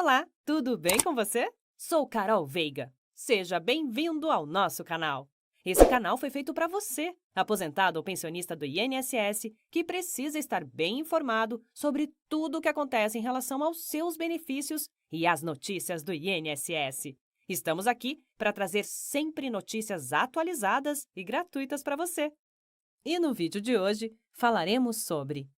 Olá, tudo bem com você? Sou Carol Veiga. Seja bem-vindo ao nosso canal. Esse canal foi feito para você, aposentado ou pensionista do INSS, que precisa estar bem informado sobre tudo o que acontece em relação aos seus benefícios e às notícias do INSS. Estamos aqui para trazer sempre notícias atualizadas e gratuitas para você. E no vídeo de hoje falaremos sobre: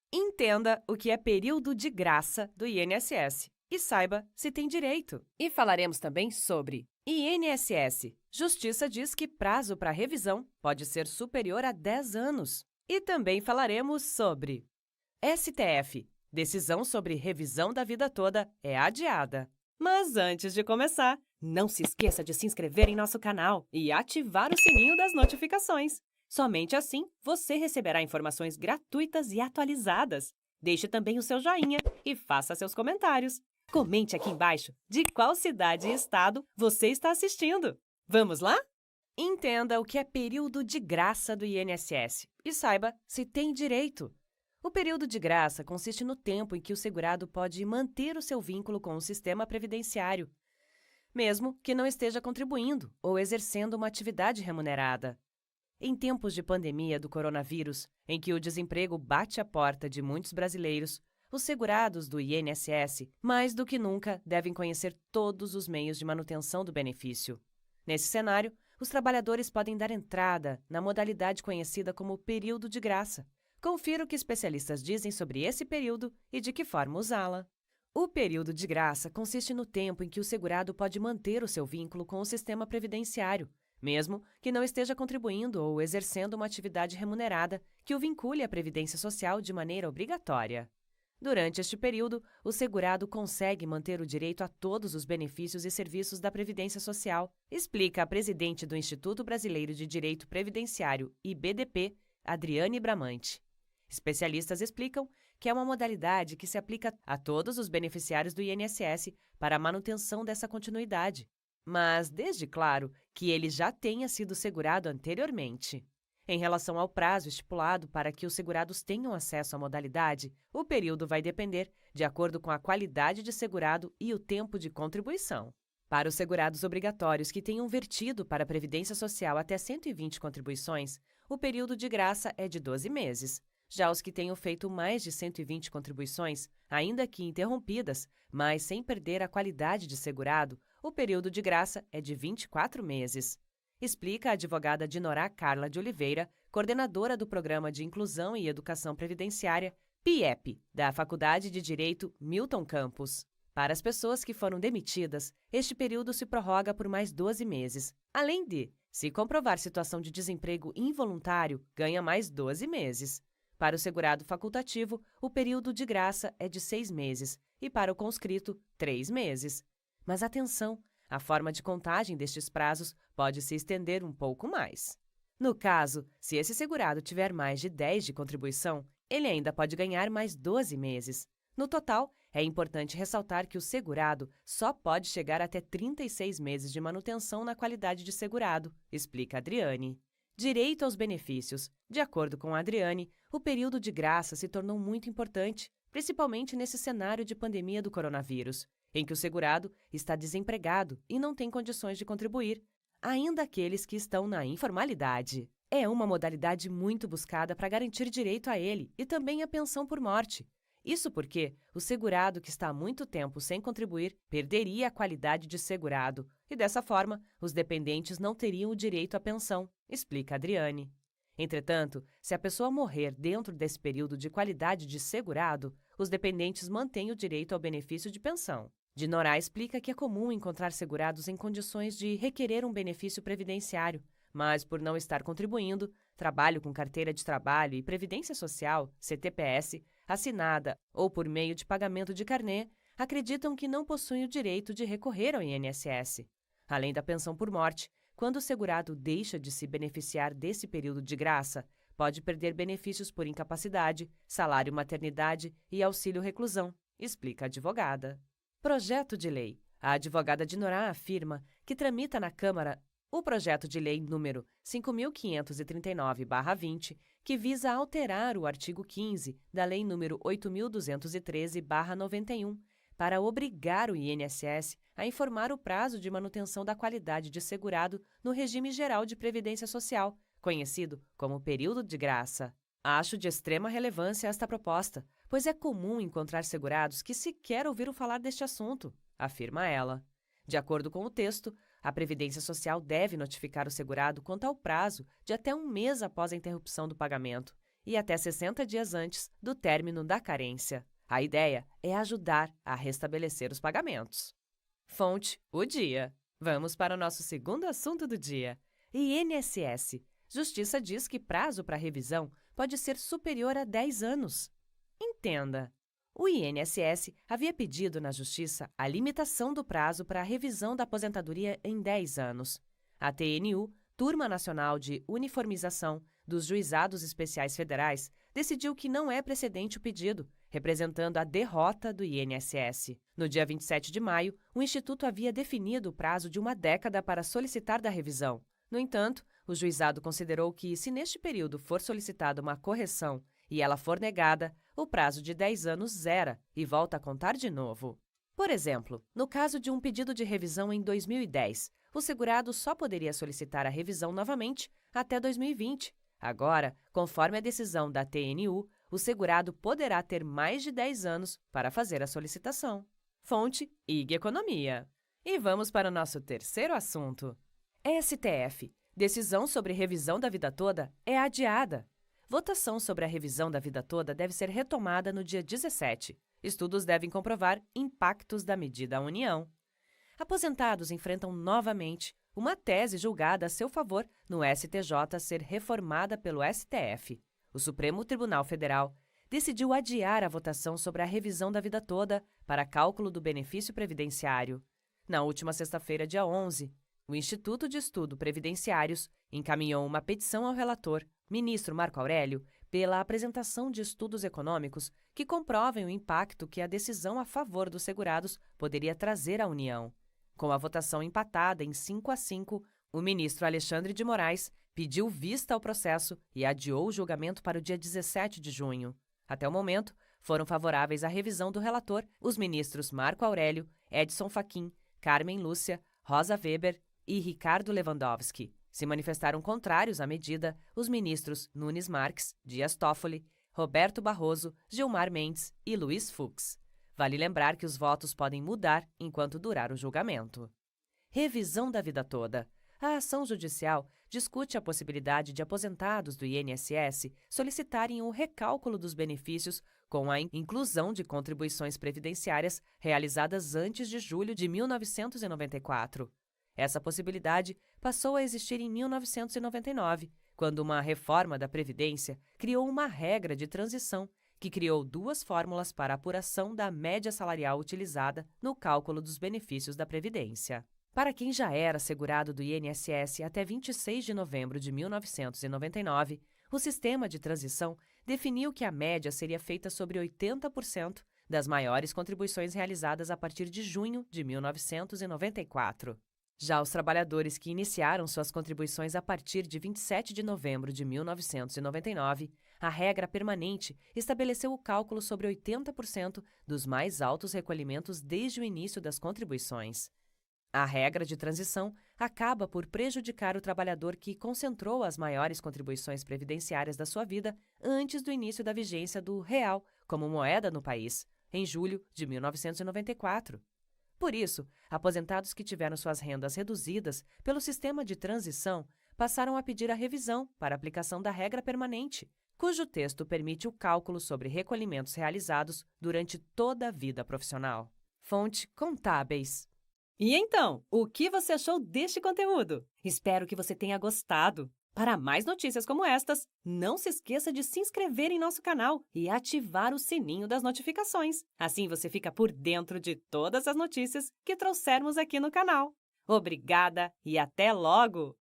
entenda o que é período de graça do INSS e saiba se tem direito. E falaremos também sobre INSS. Justiça diz que prazo para revisão pode ser superior a 10 anos. E também falaremos sobre STF. Decisão sobre revisão da vida toda é adiada. Mas antes de começar, não se esqueça de se inscrever em nosso canal e ativar o sininho das notificações. Somente assim você receberá informações gratuitas e atualizadas. Deixe também o seu joinha e faça seus comentários. Comente aqui embaixo de qual cidade e estado você está assistindo. Vamos lá? Entenda o que é período de graça do INSS e saiba se tem direito. O período de graça consiste no tempo em que o segurado pode manter o seu vínculo com o sistema previdenciário, mesmo que não esteja contribuindo ou exercendo uma atividade remunerada. Em tempos de pandemia do coronavírus, em que o desemprego bate a porta de muitos brasileiros, os segurados do INSS, mais do que nunca, devem conhecer todos os meios de manutenção do benefício. Nesse cenário, os trabalhadores podem dar entrada na modalidade conhecida como período de graça. Confira o que especialistas dizem sobre esse período e de que forma usá-la. O período de graça consiste no tempo em que o segurado pode manter o seu vínculo com o sistema previdenciário, mesmo que não esteja contribuindo ou exercendo uma atividade remunerada que o vincule à Previdência Social de maneira obrigatória. Durante este período, o segurado consegue manter o direito a todos os benefícios e serviços da Previdência Social, explica a presidente do Instituto Brasileiro de Direito Previdenciário, IBDP, Adriane Bramante. Especialistas explicam que é uma modalidade que se aplica a todos os beneficiários do INSS para a manutenção dessa continuidade, mas desde claro que ele já tenha sido segurado anteriormente. Em relação ao prazo estipulado para que os segurados tenham acesso à modalidade, o período vai depender de acordo com a qualidade de segurado e o tempo de contribuição. Para os segurados obrigatórios que tenham vertido para a Previdência Social até 120 contribuições, o período de graça é de 12 meses. Já os que tenham feito mais de 120 contribuições, ainda que interrompidas, mas sem perder a qualidade de segurado, o período de graça é de 24 meses. Explica a advogada Dinorá Carla de Oliveira, coordenadora do Programa de Inclusão e Educação Previdenciária, PIEP, da Faculdade de Direito Milton Campos. Para as pessoas que foram demitidas, este período se prorroga por mais 12 meses. Além de, se comprovar situação de desemprego involuntário, ganha mais 12 meses. Para o segurado facultativo, o período de graça é de 6 meses e para o conscrito, 3 meses. Mas atenção! A forma de contagem destes prazos pode se estender um pouco mais. No caso, se esse segurado tiver mais de 10 de contribuição, ele ainda pode ganhar mais 12 meses. No total, é importante ressaltar que o segurado só pode chegar até 36 meses de manutenção na qualidade de segurado, explica Adriane. Direito aos benefícios. De acordo com a Adriane, o período de graça se tornou muito importante, principalmente nesse cenário de pandemia do coronavírus, em que o segurado está desempregado e não tem condições de contribuir, ainda aqueles que estão na informalidade. É uma modalidade muito buscada para garantir direito a ele e também a pensão por morte. Isso porque o segurado que está há muito tempo sem contribuir perderia a qualidade de segurado e, dessa forma, os dependentes não teriam o direito à pensão, explica Adriane. Entretanto, se a pessoa morrer dentro desse período de qualidade de segurado, os dependentes mantêm o direito ao benefício de pensão. Dinorá explica que é comum encontrar segurados em condições de requerer um benefício previdenciário, mas por não estar contribuindo, trabalho com carteira de trabalho e previdência social, CTPS, assinada ou por meio de pagamento de carnê, acreditam que não possuem o direito de recorrer ao INSS. Além da pensão por morte, quando o segurado deixa de se beneficiar desse período de graça, pode perder benefícios por incapacidade, salário maternidade e auxílio reclusão, explica a advogada. Projeto de lei. A advogada Dinorá afirma que tramita na Câmara o projeto de lei número 5.539/20, que visa alterar o artigo 15 da Lei número 8.213/91, para obrigar o INSS a informar o prazo de manutenção da qualidade de segurado no regime geral de previdência social, conhecido como período de graça. Acho de extrema relevância esta proposta, pois é comum encontrar segurados que sequer ouviram falar deste assunto, afirma ela. De acordo com o texto, a Previdência Social deve notificar o segurado quanto ao prazo de até um mês após a interrupção do pagamento e até 60 dias antes do término da carência. A ideia é ajudar a restabelecer os pagamentos. Fonte: O Dia. Vamos para o nosso segundo assunto do dia. INSS. Justiça diz que prazo para revisão pode ser superior a 10 anos. Entenda. O INSS havia pedido na Justiça a limitação do prazo para a revisão da aposentadoria em 10 anos. A TNU, Turma Nacional de Uniformização dos Juizados Especiais Federais, decidiu que não é precedente o pedido, representando a derrota do INSS. No dia 27 de maio, o Instituto havia definido o prazo de uma década para solicitar da revisão. No entanto, o juizado considerou que, se neste período for solicitada uma correção e ela for negada, o prazo de 10 anos zera e volta a contar de novo. Por exemplo, no caso de um pedido de revisão em 2010, o segurado só poderia solicitar a revisão novamente até 2020. Agora, conforme a decisão da TNU, o segurado poderá ter mais de 10 anos para fazer a solicitação. Fonte: IG Economia. E vamos para o nosso terceiro assunto. STF. Decisão sobre revisão da vida toda é adiada. Votação sobre a revisão da vida toda deve ser retomada no dia 17. Estudos devem comprovar impactos da medida à União. Aposentados enfrentam novamente uma tese julgada a seu favor no STJ ser reformada pelo STF. O Supremo Tribunal Federal decidiu adiar a votação sobre a revisão da vida toda para cálculo do benefício previdenciário. Na última sexta-feira, dia 11, o Instituto de Estudo Previdenciários encaminhou uma petição ao relator, ministro Marco Aurélio, pela apresentação de estudos econômicos que comprovem o impacto que a decisão a favor dos segurados poderia trazer à União. Com a votação empatada em 5-5, o ministro Alexandre de Moraes pediu vista ao processo e adiou o julgamento para o dia 17 de junho. Até o momento, foram favoráveis à revisão do relator os ministros Marco Aurélio, Edson Fachin, Carmen Lúcia, Rosa Weber e Ricardo Lewandowski. Se manifestaram contrários à medida os ministros Nunes Marques, Dias Toffoli, Roberto Barroso, Gilmar Mendes e Luiz Fux. Vale lembrar que os votos podem mudar enquanto durar o julgamento. Revisão da vida toda. A ação judicial discute a possibilidade de aposentados do INSS solicitarem o recálculo dos benefícios com a inclusão de contribuições previdenciárias realizadas antes de julho de 1994. Essa possibilidade passou a existir em 1999, quando uma reforma da Previdência criou uma regra de transição que criou duas fórmulas para a apuração da média salarial utilizada no cálculo dos benefícios da Previdência. Para quem já era segurado do INSS até 26 de novembro de 1999, o sistema de transição definiu que a média seria feita sobre 80% das maiores contribuições realizadas a partir de junho de 1994. Já os trabalhadores que iniciaram suas contribuições a partir de 27 de novembro de 1999, a regra permanente estabeleceu o cálculo sobre 80% dos mais altos recolhimentos desde o início das contribuições. A regra de transição acaba por prejudicar o trabalhador que concentrou as maiores contribuições previdenciárias da sua vida antes do início da vigência do real como moeda no país, em julho de 1994. Por isso, aposentados que tiveram suas rendas reduzidas pelo sistema de transição passaram a pedir a revisão para aplicação da regra permanente, cujo texto permite o cálculo sobre recolhimentos realizados durante toda a vida profissional. Fonte: Contábeis. E então, o que você achou deste conteúdo? Espero que você tenha gostado. Para mais notícias como estas, não se esqueça de se inscrever em nosso canal e ativar o sininho das notificações. Assim você fica por dentro de todas as notícias que trouxermos aqui no canal. Obrigada e até logo!